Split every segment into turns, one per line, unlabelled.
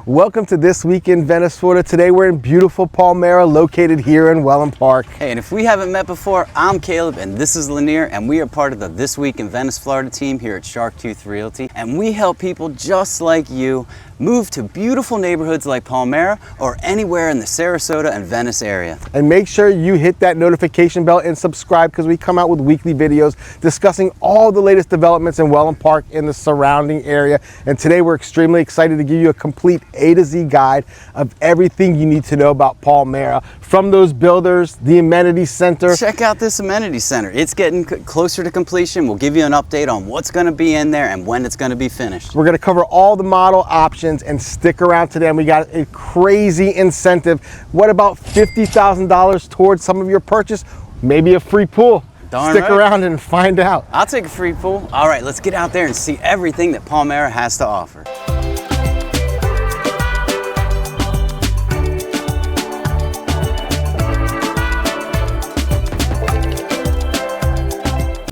Welcome to This Week in Venice, Florida. Today we're in beautiful Palmera, located here in Wellen Park.
Hey, and if we haven't met before, I'm Caleb and this is Lanir, and we are part of the This Week in Venice, Florida team here at Sharktooth Realty. And we help people just like you move to beautiful neighborhoods like Palmera or anywhere in the Sarasota and Venice area.
And make sure you hit that notification bell and subscribe, because we come out with weekly videos discussing all the latest developments in Wellen Park and the surrounding area. And today we're extremely excited to give you a complete A to Z guide of everything you need to know about Palmera, from those builders, the amenity center.
Check out this amenity center. It's getting closer to completion. We'll give you an update on what's going to be in there and when it's going to be finished.
We're going to cover all the model options, and stick around today. And we got a crazy incentive. What about $50,000 towards some of your purchase? Maybe a free pool. Stick around and find out.
I'll take a free pool. All right, let's get out there and see everything that Palmera has to offer.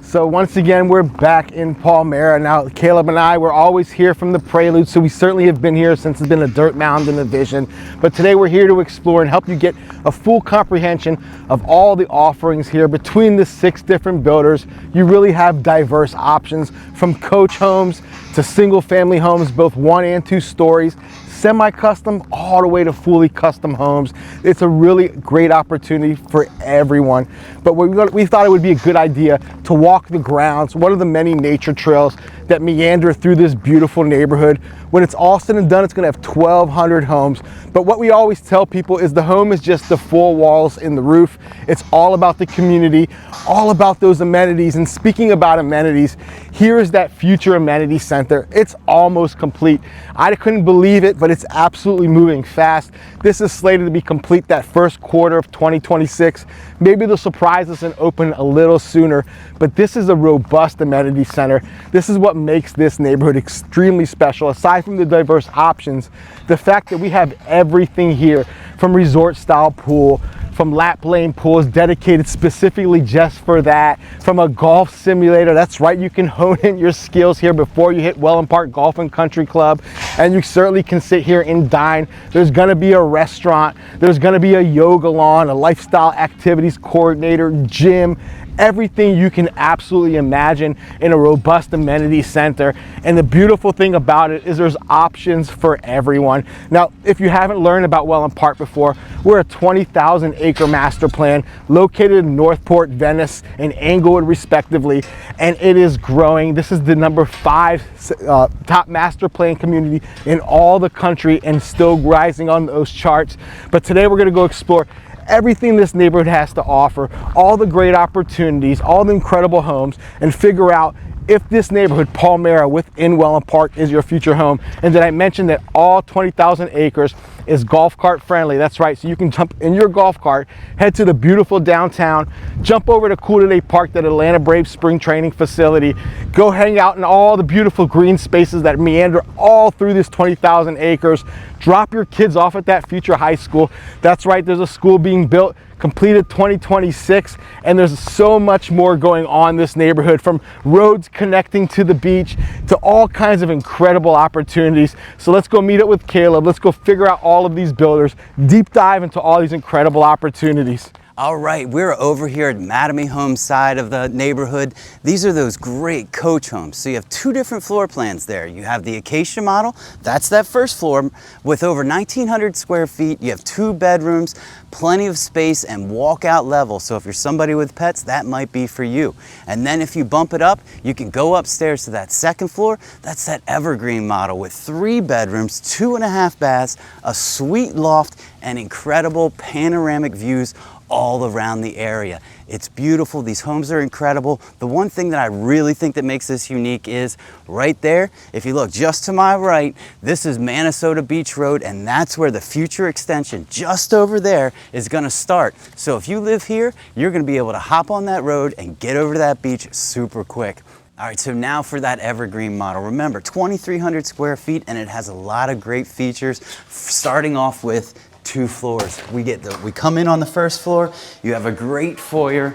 So once again, we're back in Palmera. Now, Caleb and I, we're always here from the Prelude, so we certainly have been here since it's been a dirt mound and a vision. But today we're here to explore and help you get a full comprehension of all the offerings here. Between the 6 different builders, you really have diverse options, from coach homes to single family homes, both 1 and 2 stories, semi-custom, all the way to fully custom homes. It's a really great opportunity for everyone. But we thought it would be a good idea to walk the grounds, one of the many nature trails that meander through this beautiful neighborhood. When it's all said and done, it's gonna have 1,200 homes. But what we always tell people is the home is just the 4 walls in the roof. It's all about the community, all about those amenities. And speaking about amenities, here is that future amenity center. It's almost complete. I couldn't believe it, but it's absolutely moving fast. This is slated to be complete that first quarter of 2026. Maybe they'll surprise us and open a little sooner, but this is a robust amenity center. This is what makes this neighborhood extremely special. Aside from the diverse options, the fact that we have everything here, from resort style pool, from lap lane pools dedicated specifically just for that, from a golf simulator. That's right, you can hone in your skills here before you hit Wellen Park Golf and Country Club, and you certainly can sit here and dine. There's gonna be a restaurant, there's gonna be a yoga lawn, a lifestyle activities coordinator, gym, everything you can absolutely imagine in a robust amenity center. And the beautiful thing about it is there's options for everyone. Now, if you haven't learned about Wellen Park before, we're a 20,000 acre master plan located in Northport, Venice, and Englewood respectively, and it is growing. This is the number 5 top master plan community in all the country, and still rising on those charts. But today we're going to go explore everything this neighborhood has to offer, all the great opportunities, all the incredible homes, and figure out if this neighborhood, Palmera, within Wellen Park, is your future home. And did I mention that all 20,000 acres is golf cart friendly? That's right, so you can jump in your golf cart, head to the beautiful downtown, jump over to Cool Today Park, that Atlanta Braves spring training facility, go hang out in all the beautiful green spaces that meander all through this 20,000 acres, drop your kids off at that future high school. That's right, there's a school being built, completed 2026, and there's so much more going on in this neighborhood, from roads connecting to the beach to all kinds of incredible opportunities. So let's go meet up with Caleb. Let's go figure out all of these builders, deep dive into all these incredible opportunities.
All right, we're over here at Mattamy Homes side of the neighborhood. These are those great coach homes. So you have 2 different floor plans there. You have the Acacia model, that's that first floor with over 1,900 square feet. You have 2 bedrooms, plenty of space, and walkout level. So if you're somebody with pets, that might be for you. And then if you bump it up, you can go upstairs to that second floor. That's that evergreen model with 3 bedrooms, 2.5 baths, a suite loft, and incredible panoramic views all around the area. It's beautiful. These homes are incredible. The one thing that I really think that makes this unique is right there, if you look just to my right, this is Minnesota Beach Road, and that's where the future extension just over there is going to start. So if you live here, you're going to be able to hop on that road and get over to that beach super quick. All right, so now for that evergreen model. Remember, 2,300 square feet, and it has a lot of great features, starting off with 2 floors. We come in on the first floor. You have a great foyer.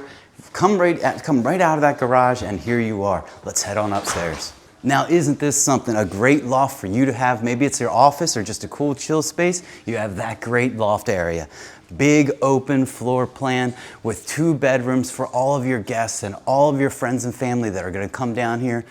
Come right out of that garage, and here you are. Let's head on upstairs. Now, isn't this something, a great loft for you to have? Maybe it's your office or just a cool chill space. You have that great loft area. Big open floor plan with 2 bedrooms for all of your guests and all of your friends and family that are going to come down here.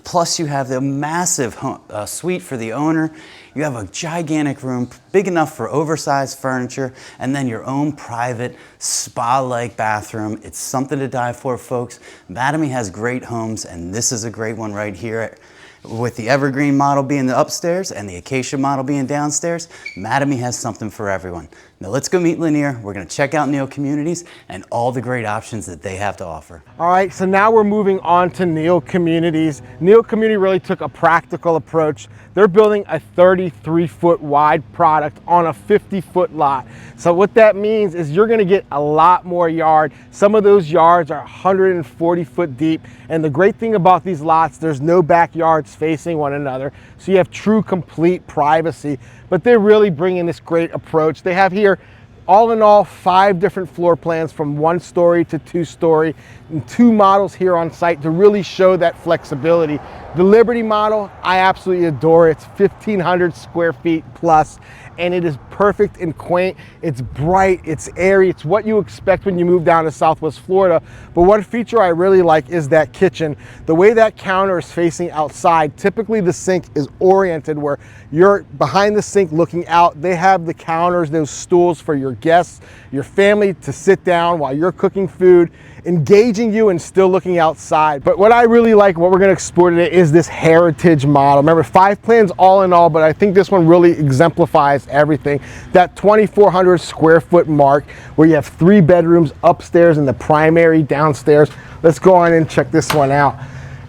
Plus you have the massive suite for the owner. You have a gigantic room, big enough for oversized furniture, and then your own private spa-like bathroom. It's something to die for, folks. Mattamy has great homes, and this is a great one right here. With the evergreen model being the upstairs and the acacia model being downstairs, Mattamy has something for everyone. Now let's go meet Lanir. We're gonna check out Neal Communities and all the great options that they have to offer.
All right, so now we're moving on to Neal Communities. Neal Community really took a practical approach. They're building a 33-foot wide product on a 50-foot lot. So what that means is you're gonna get a lot more yard. Some of those yards are 140 foot deep. And the great thing about these lots, there's no backyards facing one another. So you have true, complete privacy. But they're really bringing this great approach. They have here, all in all, 5 different floor plans from 1 story to 2 story, and 2 models here on site to really show that flexibility. The Liberty model, I absolutely adore. It's 1,500 square feet plus, and it is perfect and quaint. It's bright, it's airy, it's what you expect when you move down to Southwest Florida. But one feature I really like is that kitchen. The way that counter is facing outside, typically the sink is oriented where you're behind the sink looking out. They have the counters, those stools for your guests, your family to sit down while you're cooking food, engaging you and still looking outside. But what I really like, what we're gonna explore today, is this heritage model. Remember, 5 plans all in all, but I think this one really exemplifies everything. That 2,400 square foot mark where you have 3 bedrooms upstairs and the primary downstairs. Let's go on and check this one out.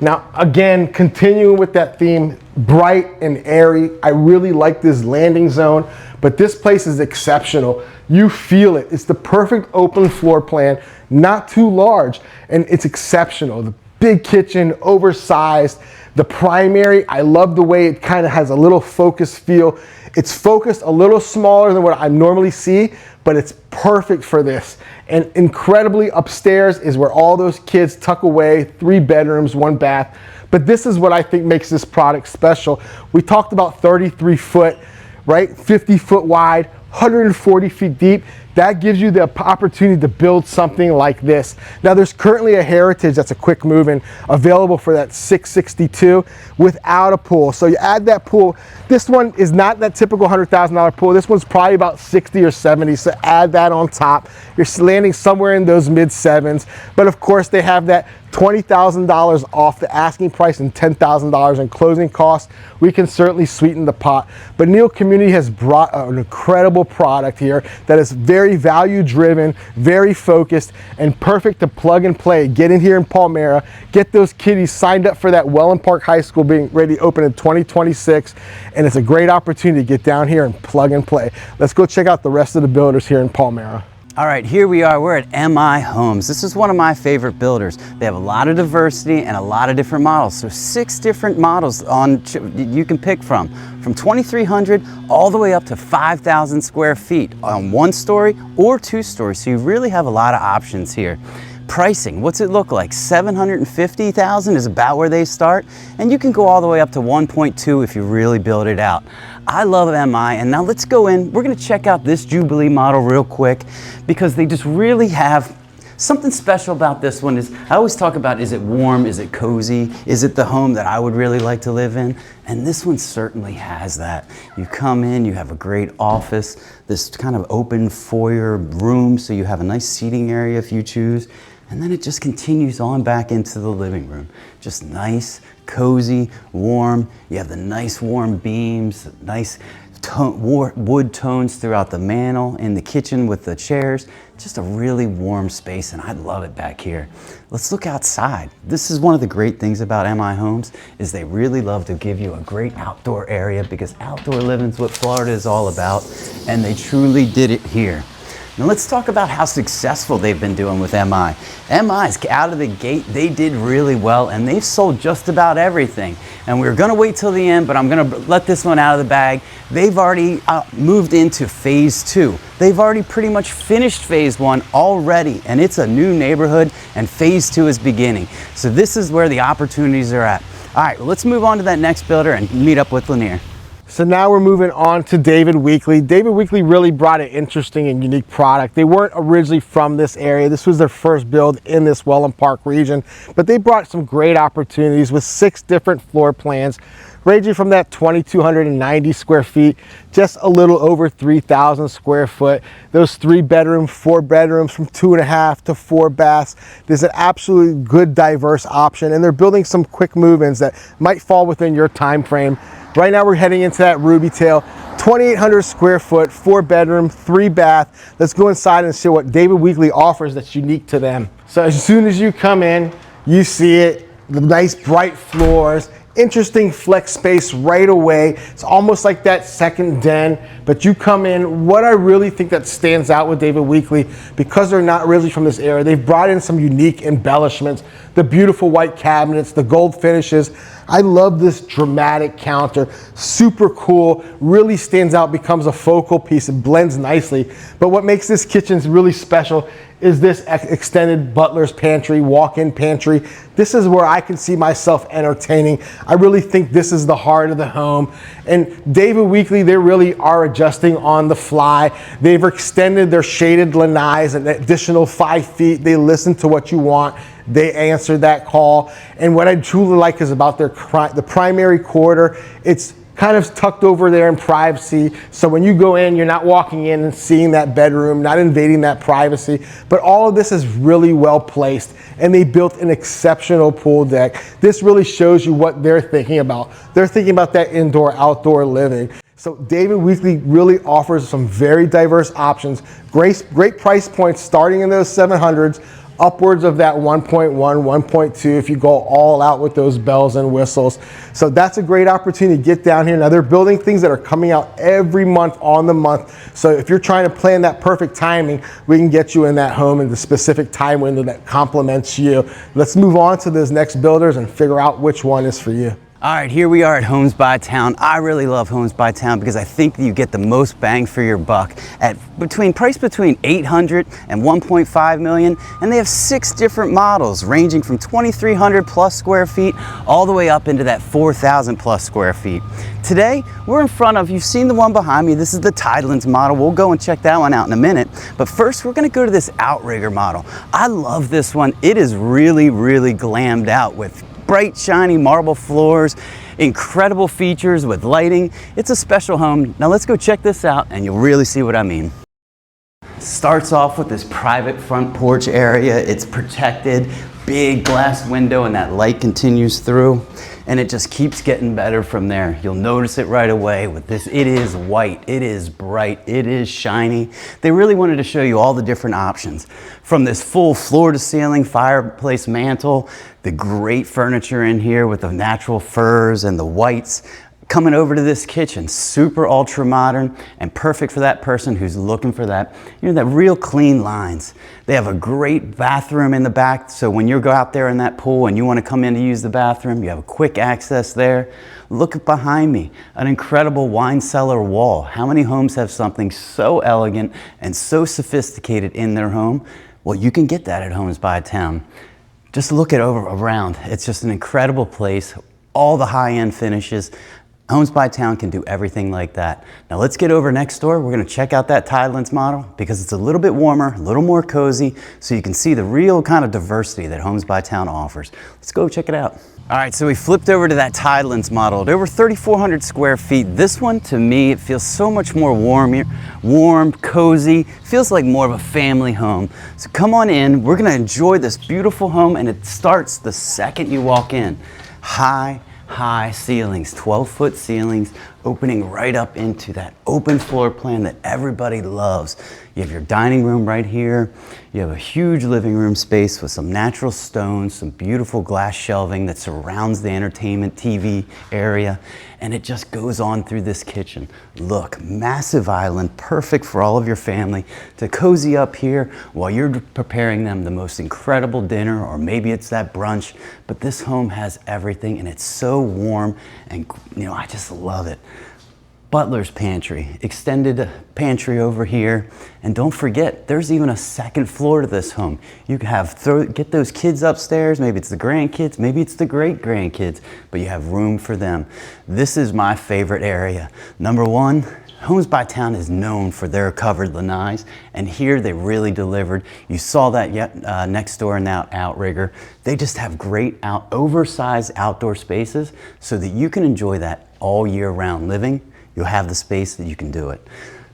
Now, again, continuing with that theme, bright and airy. I really like this landing zone, but this place is exceptional. You feel it. It's the perfect open floor plan, not too large, and it's exceptional. The big kitchen, oversized. The primary, I love the way it kind of has a little focus feel. It's focused a little smaller than what I normally see, but it's perfect for this. And incredibly, upstairs is where all those kids tuck away, 3 bedrooms, 1 bath. But this is what I think makes this product special. We talked about 33 foot, right? 50 foot wide, 140 feet deep. That gives you the opportunity to build something like this. Now there's currently a Heritage that's a quick move-in available for that $662 without a pool. So you add that pool. This one is not that typical $100,000 pool. This one's probably about 60 or 70. So add that on top. You're landing somewhere in those mid 7s. But of course they have that $20,000 off the asking price and $10,000 in closing costs. We can certainly sweeten the pot. But Neal Community has brought an incredible product here that is very value driven, very focused, and perfect to plug and play. Get in here in Palmera, get those kiddies signed up for that Wellen Park High School being ready to open in 2026. And it's a great opportunity to get down here and plug and play. Let's go check out the rest of the builders here in Palmera.
All right, here we are. We're at MI Homes. This is one of my favorite builders. They have a lot of diversity and a lot of different models. So 6 different models you can pick from 2,300 all the way up to 5,000 square feet on 1 story or 2 stories. So you really have a lot of options here. Pricing, what's it look like? $750,000 is about where they start, and you can go all the way up to 1.2 if you really build it out. I love MI, and now let's go in. We're gonna check out this Jubilee model real quick because they just really have something special about this one. Is I always talk about, is it warm, is it cozy, is it the home that I would really like to live in? And this one certainly has that. You come in, you have a great office, this kind of open foyer room, so you have a nice seating area if you choose. And then it just continues on back into the living room. Just nice, cozy, warm. You have the nice warm beams, nice wood tones throughout the mantel, in the kitchen with the chairs. Just a really warm space, and I love it back here. Let's look outside. This is one of the great things about MI Homes, is they really love to give you a great outdoor area, because outdoor living is what Florida is all about, and they truly did it here. Now let's talk about how successful they've been doing with MI. MI's out of the gate, they did really well, and they've sold just about everything. And we were gonna wait till the end, but I'm gonna let this one out of the bag. They've already moved into phase 2. They've already pretty much finished phase 1 already, and it's a new neighborhood, and phase 2 is beginning. So this is where the opportunities are at. All right, well, let's move on to that next builder and meet up with Lanir.
So now we're moving on to David Weekley. David Weekley really brought an interesting and unique product. They weren't originally from this area. This was their first build in this Wellen Park region, but they brought some great opportunities with 6 different floor plans, ranging from that 2,290 square feet, just a little over 3,000 square foot. Those 3 bedrooms, 4 bedrooms, from 2.5 to 4 baths. There's an absolutely good, diverse option, and they're building some quick move-ins that might fall within your time frame. Right now we're heading into that Ruby Tail, 2,800 square foot, 4 bedroom, 3 bath. Let's go inside and see what David Weekley offers that's unique to them. So as soon as you come in, you see it, the nice bright floors, interesting flex space right away. It's almost like that second den, but you come in, what I really think that stands out with David Weekley, because they're not really from this area, they've brought in some unique embellishments, the beautiful white cabinets, the gold finishes. I love this dramatic counter, super cool, really stands out, becomes a focal piece, it blends nicely. But what makes this kitchen really special is this extended butler's pantry, walk-in pantry. This is where I can see myself entertaining. I really think this is the heart of the home. And David Weekley, they really are adjusting on the fly. They've extended their shaded lanais an additional 5 feet. They listen to what you want. They answer that call. And what I truly like is about the primary corridor. It's kind of tucked over there in privacy. So when you go in, you're not walking in and seeing that bedroom, not invading that privacy. But all of this is really well placed, and they built an exceptional pool deck. This really shows you what they're thinking about. They're thinking about that indoor-outdoor living. So David Weekley really offers some very diverse options, great price points starting in those 700s, upwards of that 1.1, 1.2 if you go all out with those bells and whistles. So that's a great opportunity to get down here. Now they're building things that are coming out every month on the month. So if you're trying to plan that perfect timing, we can get you in that home in the specific time window that complements you. Let's move on to those next builders and figure out which one is for you.
All right, here we are at Homes by Towne. I really love Homes by Towne because I think you get the most bang for your buck at price between 800 and 1.5 million, and they have 6 different models ranging from 2,300 plus square feet all the way up into that 4,000 plus square feet. Today, we're in front of, you've seen the one behind me, this is the Tidelands model. We'll go and check that one out in a minute, but first we're gonna go to this Outrigger model. I love this one. It is really, really glammed out with bright, shiny marble floors, incredible features with lighting. It's a special home. Now let's go check this out and you'll really see what I mean. Starts off with this private front porch area. It's protected, big glass window, and that light continues through. And it just keeps getting better from there. You'll notice it right away with this. It is white, it is bright, it is shiny. They really wanted to show you all the different options. From this full floor to ceiling fireplace mantle, the great furniture in here with the natural furs and the whites. Coming over to this kitchen, super ultra modern and perfect for that person who's looking for that, that real clean lines. They have a great bathroom in the back, so when you go out there in that pool and you want to come in to use the bathroom, you have a quick access there. Look behind me, an incredible wine cellar wall. How many homes have something so elegant and so sophisticated in their home? Well, you can get that at Homes by Towne. Just look it around. It's just an incredible place. All the high-end finishes. Homes by Towne can do everything like that. Now let's get over next door. We're gonna check out that Tidelands model because it's a little bit warmer, a little more cozy, so you can see the real kind of diversity that Homes by Towne offers. Let's go check it out. All right, so we flipped over to that Tidelands model. At over 3,400 square feet. This one, to me, it feels so much more warm, cozy, feels like more of a family home. So come on in, we're gonna enjoy this beautiful home, and it starts the second you walk in. High ceilings, 12-foot ceilings, opening right up into that open floor plan that everybody loves. You have your dining room right here. You have a huge living room space with some natural stones, some beautiful glass shelving that surrounds the entertainment TV area, and it just goes on through this kitchen. Look, massive island, perfect for all of your family to cozy up here while you're preparing them the most incredible dinner, or maybe it's that brunch, but this home has everything, and it's so warm, and I just love it. butler's pantry, extended pantry over here. And don't forget, there's even a second floor to this home. You can get those kids upstairs. Maybe it's the grandkids, maybe it's the great grandkids, but you have room for them. This is my favorite area. Number one, Homes by Towne is known for their covered lanais, and here they really delivered. You saw that next door in that outrigger. They just have great oversized outdoor spaces so that you can enjoy that all year round living. You'll have the space that you can do it.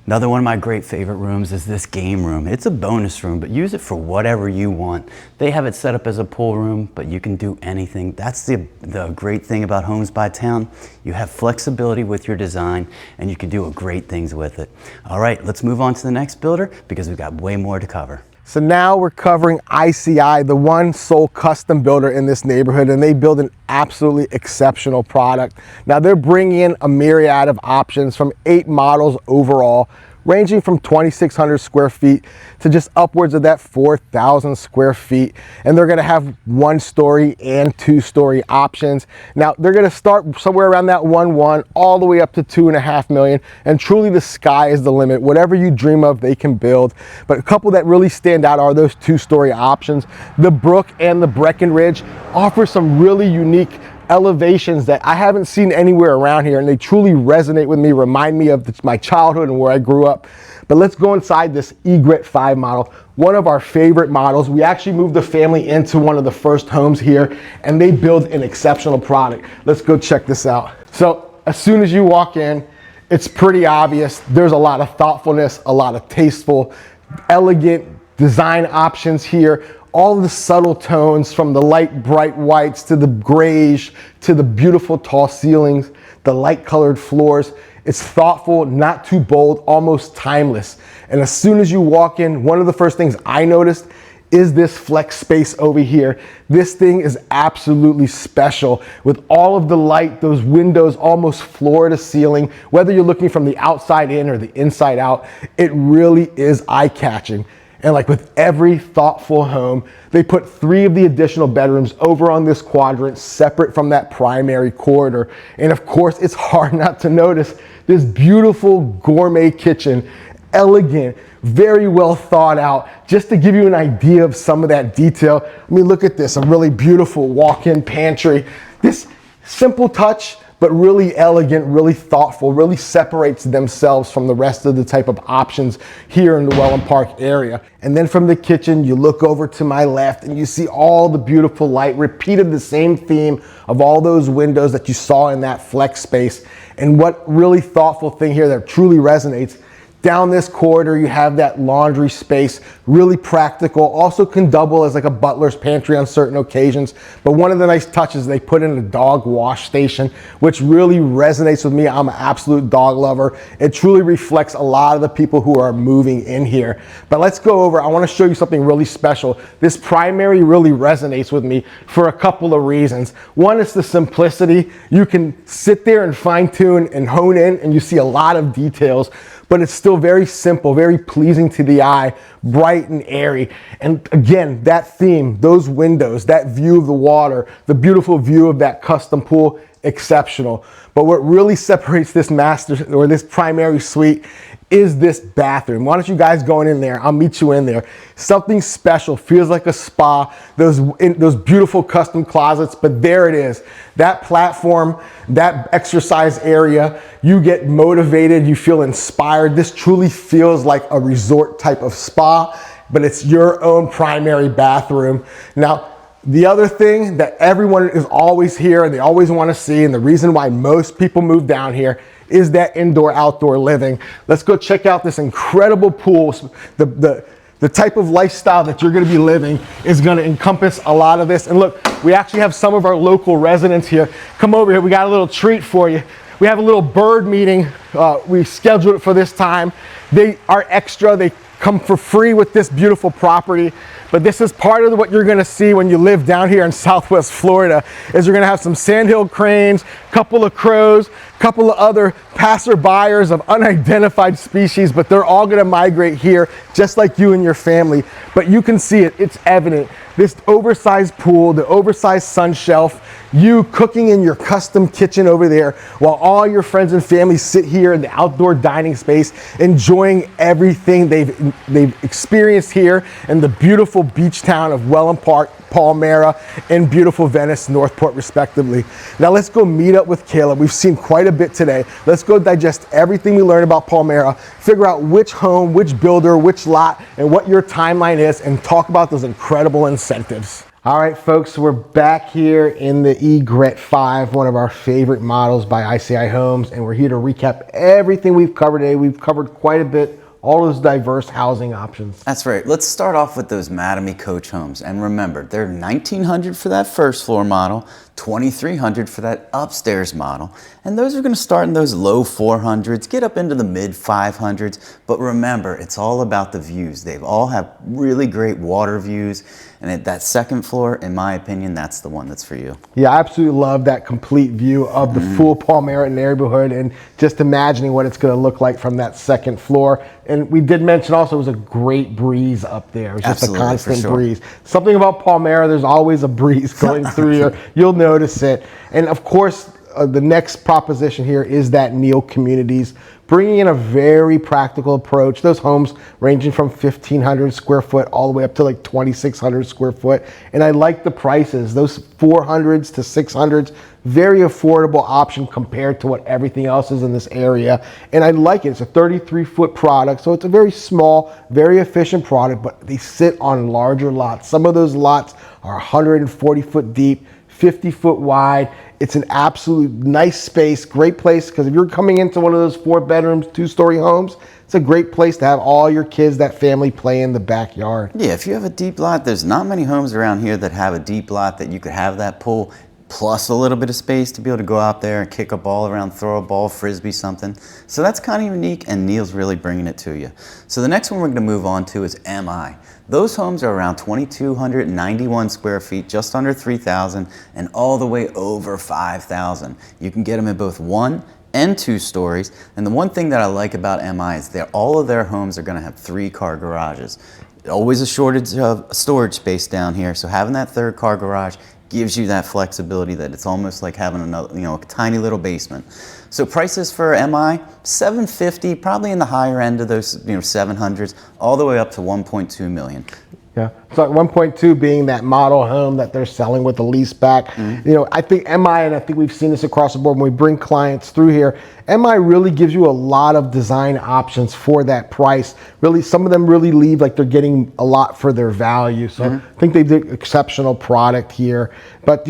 Another one of my great favorite rooms is this game room. It's a bonus room, but use it for whatever you want. They have it set up as a pool room, but you can do anything. That's the great thing about Homes by Towne. You have flexibility with your design, and you can do great things with it. All right, let's move on to the next builder because we've got way more to cover.
So now we're covering ICI, the one sole custom builder in this neighborhood, and they build an absolutely exceptional product. Now they're bringing in a myriad of options from 8 models overall, ranging from 2,600 square feet to just upwards of that 4,000 square feet. And they're gonna have 1-story and 2-story options. Now they're gonna start somewhere around that 1.1 all the way up to 2.5 million. And truly the sky is the limit. Whatever you dream of, they can build. But a couple that really stand out are those 2-story options. The Brook and the Breckenridge offer some really unique elevations that I haven't seen anywhere around here, and they truly resonate with me, remind me of my childhood and where I grew up. But let's go inside this Egret 5 model, one of our favorite models. We actually moved the family into one of the first homes here, and they build an exceptional product. Let's go check this out. So as soon as you walk in, it's pretty obvious. There's a lot of thoughtfulness, a lot of tasteful, elegant design options here. All the subtle tones, from the light bright whites to the grayish to the beautiful tall ceilings, the light colored floors. It's thoughtful, not too bold, almost timeless. And as soon as you walk in, one of the first things I noticed is this flex space over here. This thing is absolutely special with all of the light, those windows almost floor to ceiling. Whether you're looking from the outside in or the inside out, it really is eye-catching. And like with every thoughtful home, they put 3 of the additional bedrooms over on this quadrant, separate from that primary corridor. And of course, it's hard not to notice this beautiful gourmet kitchen, elegant, very well thought out. Just to give you an idea of some of that detail, I mean, look at this, a really beautiful walk-in pantry. This simple touch, but really elegant, really thoughtful, really separates themselves from the rest of the type of options here in the Wellen Park area. And then from the kitchen, you look over to my left and you see all the beautiful light, repeated the same theme of all those windows that you saw in that flex space. And what really thoughtful thing here that truly resonates, down this corridor, you have that laundry space, really practical, also can double as like a butler's pantry on certain occasions. But one of the nice touches, they put in a dog wash station, which really resonates with me. I'm an absolute dog lover. It truly reflects a lot of the people who are moving in here. But let's go over, I wanna show you something really special. This primary really resonates with me for a couple of reasons. One is the simplicity. You can sit there and fine tune and hone in, and you see a lot of details, but it's still very simple, very pleasing to the eye, bright and airy. And again, that theme, those windows, that view of the water, the beautiful view of that custom pool, exceptional. But what really separates this master or this primary suite is this bathroom. Why don't you guys go in there? I'll meet you in there. Something special, feels like a spa, those beautiful custom closets, but there it is. That platform, that exercise area, you get motivated, you feel inspired. This truly feels like a resort type of spa, but it's your own primary bathroom. Now, the other thing that everyone is always here and they always want to see, and the reason why most people move down here, is that indoor-outdoor living. Let's go check out this incredible pool. The type of lifestyle that you're gonna be living is gonna encompass a lot of this. And look, we actually have some of our local residents here. Come over here, we got a little treat for you. We have a little bird meeting. We scheduled it for this time. They are extra, they come for free with this beautiful property. But this is part of what you're gonna see when you live down here in Southwest Florida, is you're gonna have some sandhill cranes, couple of crows, couple of other passerbyers of unidentified species, but they're all gonna migrate here just like you and your family. But you can see it, it's evident. This oversized pool, the oversized sun shelf, you cooking in your custom kitchen over there while all your friends and family sit here in the outdoor dining space enjoying everything they've experienced here in the beautiful beach town of Wellen Park, Palmera, and beautiful Venice, Northport, respectively. Now let's go meet up with Caleb. We've seen quite a bit today. Let's go digest everything we learned about Palmera, figure out which home, which builder, which lot, and what your timeline is, and talk about those incredible incentives. All right, folks, we're back here in the Egret 5, one of our favorite models by ICI Homes, and we're here to recap everything we've covered today. We've covered quite a bit, all those diverse housing options.
That's right. Let's start off with those Mattamy coach homes. And remember, they're $1,900 for that first floor model, $2,300 for that upstairs model. And those are going to start in those low 400s, get up into the mid 500s. But remember, it's all about the views. They all have really great water views. And at that second floor, in my opinion, that's the one that's for you.
Yeah, I absolutely love that complete view of the full Palmera neighborhood, and just imagining what it's going to look like from that second floor. And we did mention also it was a great breeze up there. It was just
Absolutely,
a constant
for sure.
breeze. Something about Palmera, there's always a breeze going through here. You'll notice it. And of course, the next proposition here is that Neal Communities, bringing in a very practical approach. Those homes ranging from 1,500 square foot all the way up to like 2,600 square foot. And I like the prices, those 400s to 600s, very affordable option compared to what everything else is in this area. And I like it, it's a 33-foot product, so it's a very small, very efficient product, but they sit on larger lots. Some of those lots are 140 foot deep, 50 foot wide. It's an absolute nice space, great place, because if you're coming into one of those 4 bedrooms, 2-story homes, it's a great place to have all your kids, that family, play in the backyard.
Yeah, if you have a deep lot, there's not many homes around here that have a deep lot that you could have that pool plus a little bit of space to be able to go out there and kick a ball around, throw a ball, frisbee, something. So that's kind of unique, and Neal's really bringing it to you. So the next one we're going to move on to is MI. Those homes are around 2,291 square feet, just under 3,000, and all the way over 5,000. You can get them in both 1 and 2 stories. And the one thing that I like about MI is that all of their homes are going to have 3-car garages. Always a shortage of storage space down here, so having that 3rd car garage gives you that flexibility that it's almost like having another, a tiny little basement. So prices for MI, $750,000, probably in the higher end of those, 700s, all the way up to $1.2 million.
Yeah, so at 1.2 being that model home that they're selling with the lease back. I think MI, and I think we've seen this across the board when we bring clients through here, MI really gives you a lot of design options for that price. Really, some of them really leave like they're getting a lot for their value. So I think they did exceptional product here. But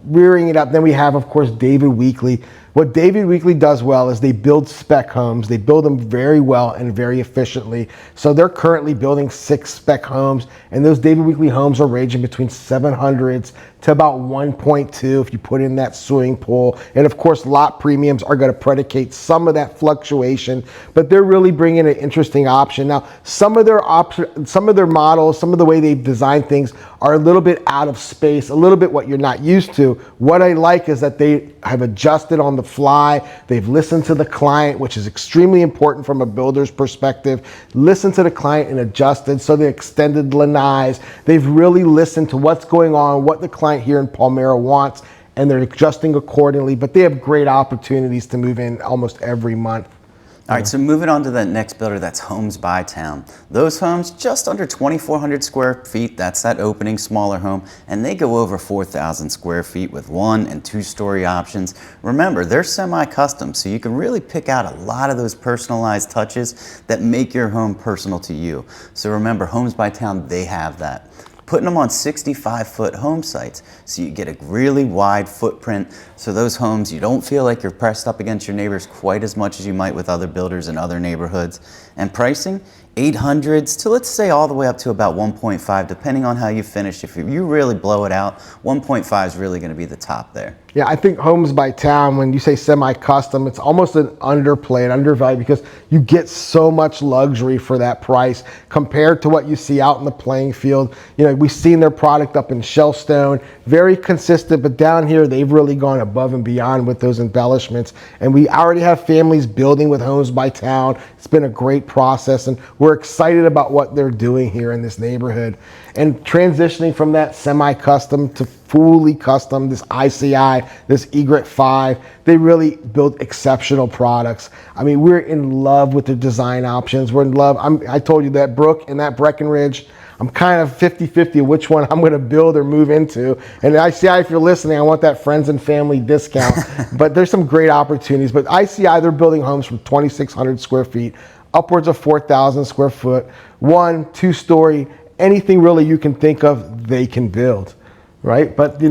rearing it up, then we have, of course, David Weekley. What David Weekley does well is they build spec homes. They build them very well and very efficiently. So they're currently building 6 spec homes, and those David Weekley homes are ranging between 700s to about 1.2 if you put in that swimming pool. And of course, lot premiums are going to predicate some of that fluctuation, but they're really bringing an interesting option. Now, some of their models, some of the way they've designed things are a little bit out of space, a little bit what you're not used to. What I like is that they have adjusted on the fly. They've listened to the client, which is extremely important from a builder's perspective. Listened to the client and adjusted, so they extended lanais. They've really listened to what's going on, what the client here in Palmera wants, and they're adjusting accordingly. But they have great opportunities to move in almost every month.
All right, so moving on to that next builder, that's Homes by Towne. Those homes, just under 2,400 square feet, that's that opening smaller home, and they go over 4,000 square feet with 1- and 2-story options. Remember, they're semi-custom, so you can really pick out a lot of those personalized touches that make your home personal to you. So remember, Homes by Towne, they have that. Putting them on 65-foot home sites, so you get a really wide footprint. So those homes, you don't feel like you're pressed up against your neighbors quite as much as you might with other builders in other neighborhoods. And pricing, 800s to, let's say, all the way up to about 1.5, depending on how you finish. If you really blow it out, 1.5 is really going to be the top there.
Yeah, I think Homes by Towne, when you say semi-custom, it's almost an underplay, an undervalue, because you get so much luxury for that price compared to what you see out in the playing field. we've seen their product up in Shellstone, very consistent, but down here they've really gone above and beyond with those embellishments. And we already have families building with Homes by Towne. It's been a great process, and we're excited about what they're doing here in this neighborhood. And transitioning from that semi-custom to fully custom, this ICI, this Egret 5, they really build exceptional products. I mean, we're in love with the design options. We're in love. I told you that Brook and that Breckenridge, I'm kind of 50-50 which one I'm going to build or move into. And ICI, if you're listening, I want that friends and family discount. But there's some great opportunities. But ICI, they're building homes from 2,600 square feet, upwards of 4,000 square foot, 1, 2-story, anything really you can think of, they can build, right? But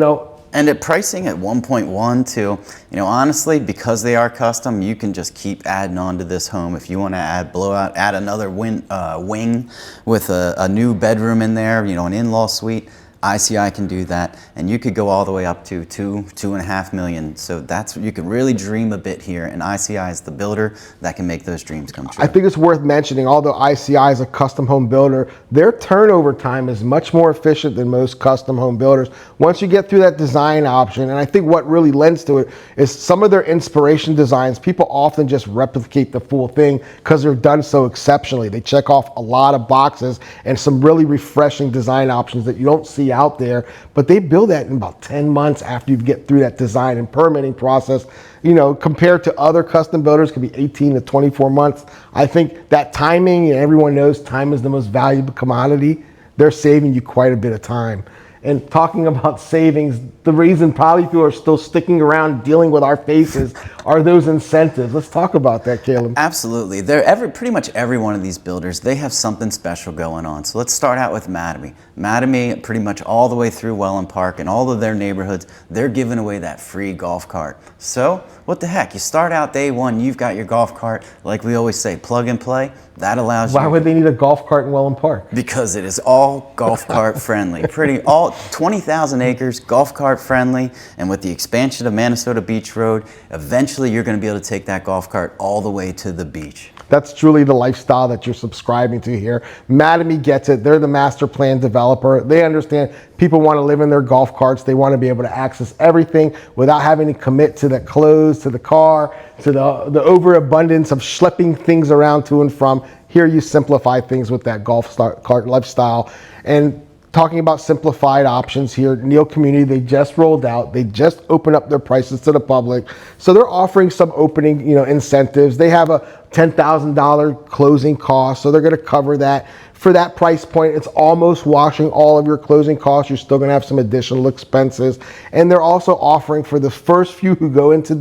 and at pricing at 1.1 to, honestly, because they are custom, you can just keep adding on to this home. If you want to add another wing with a new bedroom in there, an in-law suite, ICI can do that, and you could go all the way up to $2.5 million. So that's, you can really dream a bit here, and ICI is the builder that can make those dreams come true.
I think it's worth mentioning, although ICI is a custom home builder, their turnover time is much more efficient than most custom home builders. Once you get through that design option, and I think what really lends to it is some of their inspiration designs, people often just replicate the full thing because they're done so exceptionally. They check off a lot of boxes and some really refreshing design options that you don't see out there, but they build that in about 10 months after you get through that design and permitting process. Compared to other custom builders, could be 18 to 24 months. I think that timing, and everyone knows time is the most valuable commodity, they're saving you quite a bit of time. And talking about savings, the reason probably people are still sticking around dealing with our faces are those incentives. Let's talk about that, Caleb.
Absolutely. Pretty much every one of these builders, they have something special going on. So let's start out with Mattamy. Mattamy, pretty much all the way through Wellen Park and all of their neighborhoods, they're giving away that free golf cart. So what the heck? You start out day one, you've got your golf cart. Like we always say, plug and play. That allows you.
Why would they need a golf cart in Wellen Park?
Because it is all golf cart friendly. All 20,000 acres, golf cart friendly, and with the expansion of Minnesota Beach Road, eventually you're going to be able to take that golf cart all the way to the beach.
That's truly the lifestyle that you're subscribing to here. Mattamy gets it. They're the master plan developer. They understand people want to live in their golf carts. They want to be able to access everything without having to commit to the clothes, to the car, to the overabundance of schlepping things around to and from. Here you simplify things with that golf cart lifestyle. And talking about simplified options here, Neal Community, they just rolled out. They just opened up their prices to the public. So they're offering some opening, incentives. They have a $10,000 closing cost, so they're going to cover that. For that price point, it's almost washing all of your closing costs. You're still going to have some additional expenses. And they're also offering for the first few who go into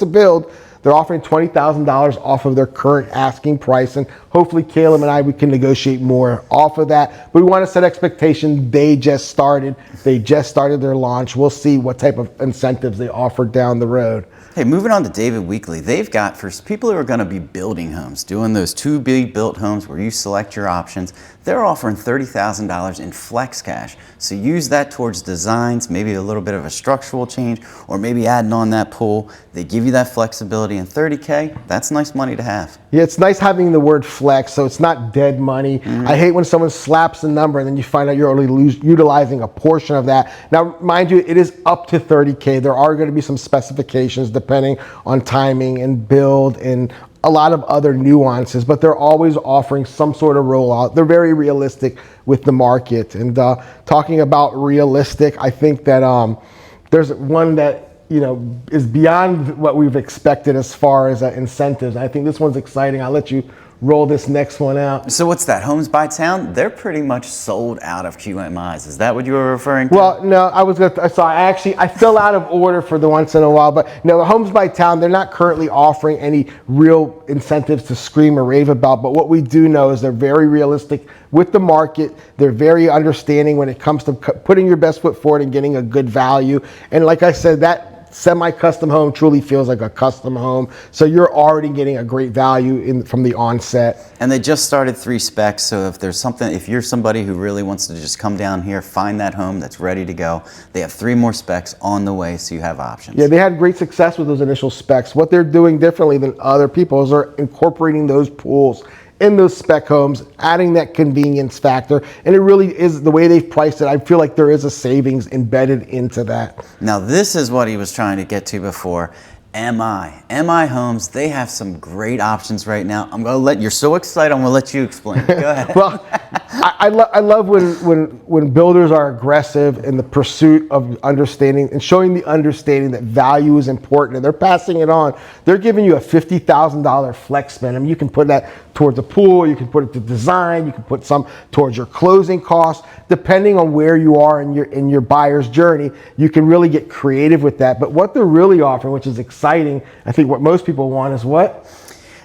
build, they're offering $20,000 off of their current asking price, and hopefully Caleb and we can negotiate more off of that. But we want to set expectations. They just started their launch. We'll see what type of incentives they offer down the road.
Hey, moving on to David Weekley, they've got, for people who are going to be building homes, doing those to-be-built homes where you select your options, they're offering $30,000 in flex cash. So use that towards designs, maybe a little bit of a structural change, or maybe adding on that pool. They give you that flexibility, and $30K, that's nice money to have.
Yeah, it's nice having the word flex, so it's not dead money. I hate when someone slaps a number and then you find out you're only utilizing a portion of that. Now, mind you, it is up to $30K. There are going to be some specifications depending on timing and build and a lot of other nuances, but they're always offering some sort of rollout. They're very realistic with the market. And talking about realistic, I think that there's one that is beyond what we've expected as far as incentives. I think this one's exciting. I'll let you roll this next one out.
So what's that, Homes by Towne? They're pretty much sold out of QMIs. Is that what you were referring to?
Well, no, I fill out of order for the once in a while, but no, the Homes by Towne, they're not currently offering any real incentives to scream or rave about, but what we do know is they're very realistic with the market. They're very understanding when it comes to putting your best foot forward and getting a good value. And like I said, that semi-custom home truly feels like a custom home. So you're already getting a great value from the onset.
And they just started 3 specs. So if you're somebody who really wants to just come down here, find that home that's ready to go, they have 3 more specs on the way, so you have options.
Yeah, they had great success with those initial specs. What they're doing differently than other people is they're incorporating those pools in those spec homes, adding that convenience factor. And it really is, the way they've priced it, I feel like there is a savings embedded into that.
Now this is what he was trying to get to before. MI Homes, they have some great options right now. I'm gonna you're so excited, I'm gonna let you explain. Go ahead.
Well, I love when builders are aggressive in the pursuit of understanding and showing the understanding that value is important, and they're passing it on. They're giving you a $50,000 flex spend. I mean, you can put that towards a pool, you can put it to design, you can put some towards your closing costs. Depending on where you are in your buyer's journey, you can really get creative with that. But what they're really offering, which is exciting, I think what most people want is what?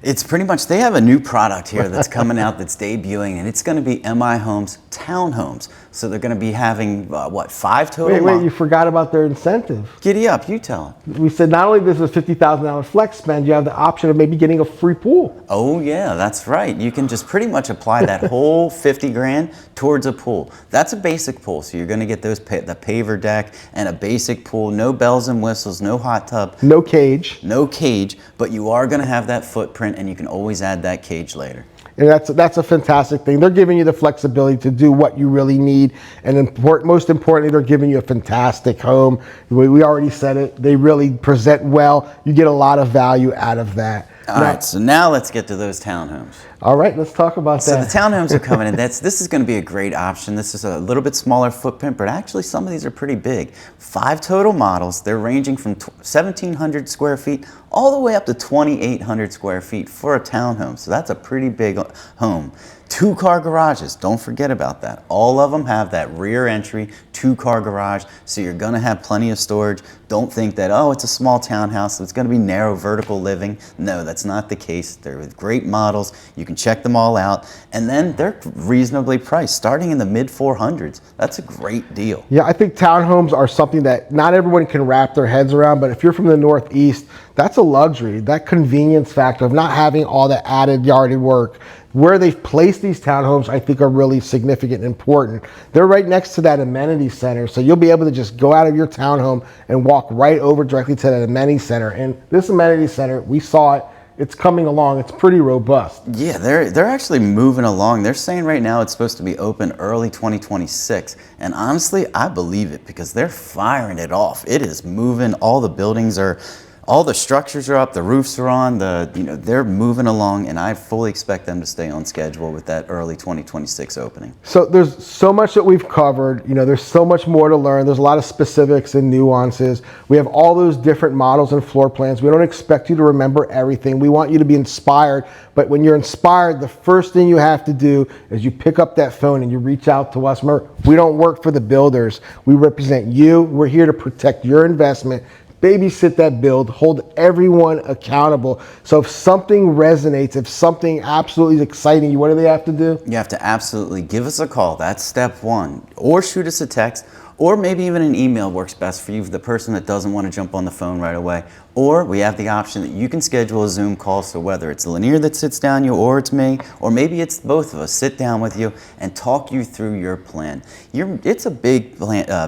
It's pretty much, they have a new product here that's coming out that's debuting, and it's going to be MI Homes Townhomes. So they're going to be having, what, 5 total?
Wait, you forgot about their incentive.
Giddy up, you tell them.
We said not only this is a $50,000 flex spend, you have the option of maybe getting a free pool.
Oh yeah, that's right. You can just pretty much apply that whole 50 grand towards a pool. That's a basic pool, so you're going to get those the paver deck and a basic pool, no bells and whistles, no hot tub.
No cage.
No cage, but you are going to have that footprint, and you can always add that cage later.
And that's a fantastic thing. They're giving you the flexibility to do what you really need. And most importantly, they're giving you a fantastic home. We already said it. They really present well. You get a lot of value out of that.
All right, so now let's get to those townhomes.
All right, let's talk about
that.
So
the townhomes are coming in. This is going to be a great option. This is a little bit smaller footprint, but actually some of these are pretty big. 5 total models. They're ranging from 1,700 square feet all the way up to 2,800 square feet for a townhome. So that's a pretty big home. 2-car garages, don't forget about that. All of them have that rear entry 2-car garage, so you're gonna have plenty of storage. Don't think that, oh, it's a small townhouse, so it's gonna be narrow vertical living. No, that's not the case. They're great models. You can check them all out. And then they're reasonably priced, starting in the mid 400s. That's a great deal.
Yeah, I think townhomes are something that not everyone can wrap their heads around, but if you're from the Northeast, that's a luxury. That convenience factor of not having all the added yarded work. Where they've placed these townhomes, I think, are really significant and important. They're right next to that amenity center, so you'll be able to just go out of your townhome and walk right over directly to that amenity center. And this amenity center, we saw it, it's coming along. It's pretty robust.
Yeah, they're actually moving along. They're saying right now it's supposed to be open early 2026. And honestly, I believe it because they're firing it off. It is moving. All the buildings are... All the structures are up, the roofs are on, they're moving along, and I fully expect them to stay on schedule with that early 2026 opening.
So there's so much that we've covered. There's so much more to learn. There's a lot of specifics and nuances. We have all those different models and floor plans. We don't expect you to remember everything. We want you to be inspired, but when you're inspired, the first thing you have to do is you pick up that phone and you reach out to us. We don't work for the builders. We represent you. We're here to protect your investment, babysit that build, hold everyone accountable. So if something resonates, if something absolutely is exciting you, what do they have to do?
You have to absolutely give us a call. That's step 1. Or shoot us a text, or maybe even an email works best for you, for the person that doesn't want to jump on the phone right away. Or we have the option that you can schedule a Zoom call, so whether it's Lanir that sits down you, or it's me, or maybe it's both of us, sit down with you and talk you through your plan. It's a big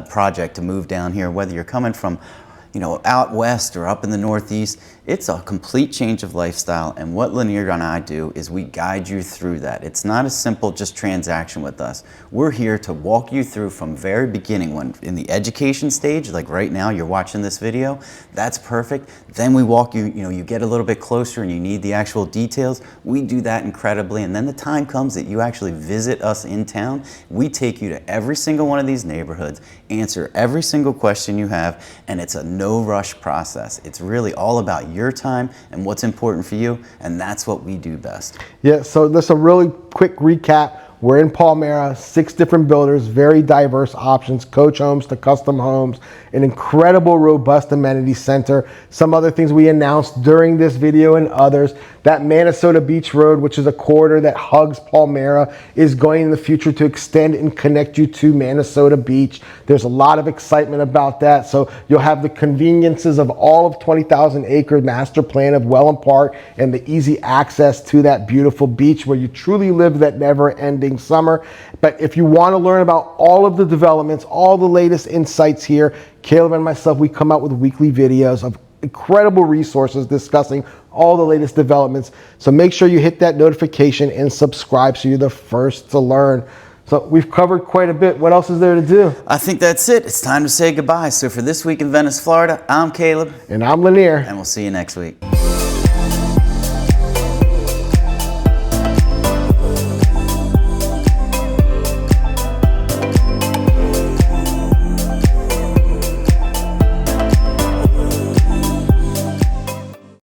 project to move down here, whether you're coming from out west or up in the Northeast. It's a complete change of lifestyle, and what Lanir and I do is we guide you through that. It's not a simple just transaction with us. We're here to walk you through from very beginning, when in the education stage, like right now you're watching this video, that's perfect. Then we walk you, you get a little bit closer and you need the actual details. We do that incredibly, and then the time comes that you actually visit us in town. We take you to every single one of these neighborhoods, answer every single question you have, and it's a no rush process. It's really all about your time and what's important for you, and that's what we do best.
Yeah, so that's a really quick recap. We're in Palmera, 6 different builders, very diverse options, coach homes to custom homes, an incredible, robust amenity center. Some other things we announced during this video and others. That Minnesota Beach Road, which is a corridor that hugs Palmera, is going in the future to extend and connect you to Minnesota Beach. There's a lot of excitement about that. So you'll have the conveniences of all of 20,000 acre master plan of Wellen Park and the easy access to that beautiful beach where you truly live that never-ending summer. But if you want to learn about all of the developments, all the latest insights here, Caleb and myself, we come out with weekly videos of incredible resources discussing all the latest developments. So make sure you hit that notification and subscribe so you're the first to learn. So we've covered quite a bit. What else is there to do?
I think that's it. It's time to say goodbye. So for This Week in Venice, Florida, I'm Caleb.
And I'm Lanir.
And we'll see you next week.